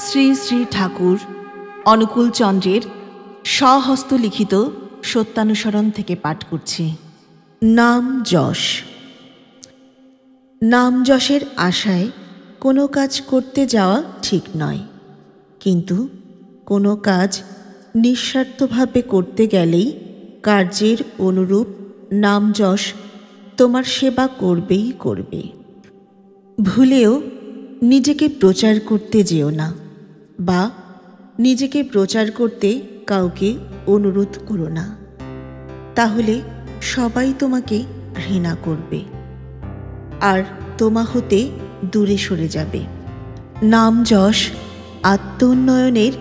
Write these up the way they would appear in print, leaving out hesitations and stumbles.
শ্রী শ্রী ঠাকুর অনুকূল চন্দ্রের স্বহস্ত লিখিত সত্যানুসরণ থেকে পাঠ করছি। নাম যশ। নাম যশের আশায় কোনো কাজ করতে যাওয়া ঠিক নয়, কিন্তু কোনো কাজ নিঃস্বার্থভাবে করতে গেলেই কার্যের অনুরূপ নাম যশ তোমার সেবা করবেই করবে। ভুলেও নিজেকে প্রচার করতে যেও না, বা নিজেকে প্রচার করতে কাউকে অনুরোধ করো না, তাহলে সবাই তোমাকে ঘৃণা করবে আর তোমা হতে দূরে সরে যাবে। নাম যশ আত্মোন্নয়নের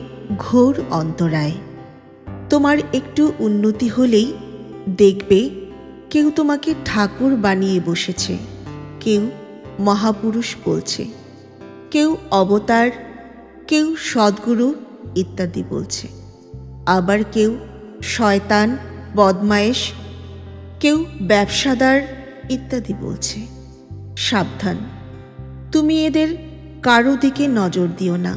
ঘোর অন্তরায়। তোমার একটু উন্নতি হলেই দেখবে কেউ তোমাকে ঠাকুর বানিয়ে বসেছে, কেউ মহাপুরুষ বলছে, কেউ অবতার, কেউ সদ্গুরু ইত্যাদি বলছে, আবার কেউ শয়তান, বদমায়েশ, কেউ ব্যবসাদার ইত্যাদি বলছে। সাবধান, তুমি এদের কারো দিকে নজর দিও না।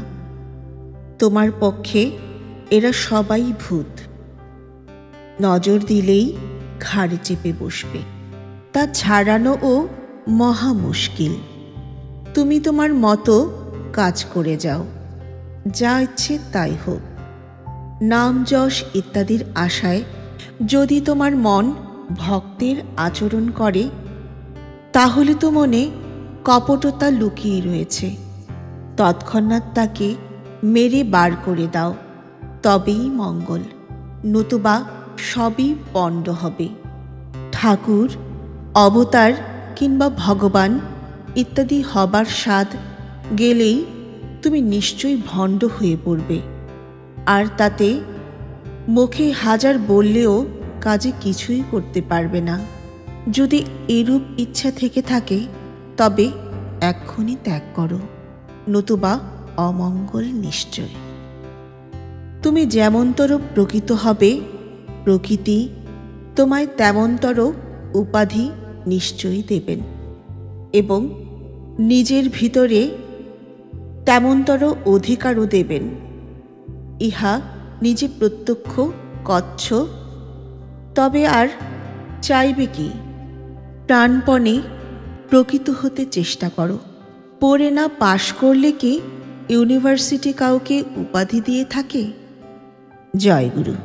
তোমার পক্ষে এরা সবাই ভূত। নজর দিলেই ঘাড়ে চেপে বসবে, তা ছাড়ানোও মহা মুশকিল। তুমি তোমার মতো কাজ করে যাও, যা ইচ্ছে তাই হোক। নাম যশ ইত্যাদির আশায় যদি তোমার মন ভক্তের আচরণ করে, তাহলে তো মনে কপটতা লুকিয়ে রয়েছে। তৎক্ষণাৎ তাকে মেরে বার করে দাও, তবেই মঙ্গল, নতুবা সবই পণ্ড হবে। ঠাকুর, অবতার কিংবা ভগবান ইত্যাদি হবার স্বাদ গেলেই তুমি নিশ্চয়ই ভণ্ড হয়ে পড়বে, আর তাতে মুখে হাজার বললেও কাজে কিছুই করতে পারবে না। যদি এরূপ ইচ্ছা থেকে থাকে, তবে এক্ষুনি ত্যাগ করো, নতুবা অমঙ্গল নিশ্চয়। তুমি যেমনতর প্রকৃত হবে, প্রকৃতি তোমায় তেমনতর উপাধি নিশ্চয়ই দেবেন, এবং নিজের ভিতরে তেমনতর অধিকারও দেবেন। ইহা নিজে প্রত্যক্ষ কচ্ছ, তবে আর চাইবে কি? প্রাণপণে প্রকৃত হতে চেষ্টা করো। পড়ে না পাশ করলে কি ইউনিভার্সিটি কাউকে উপাধি দিয়ে থাকে? জয় গুরু।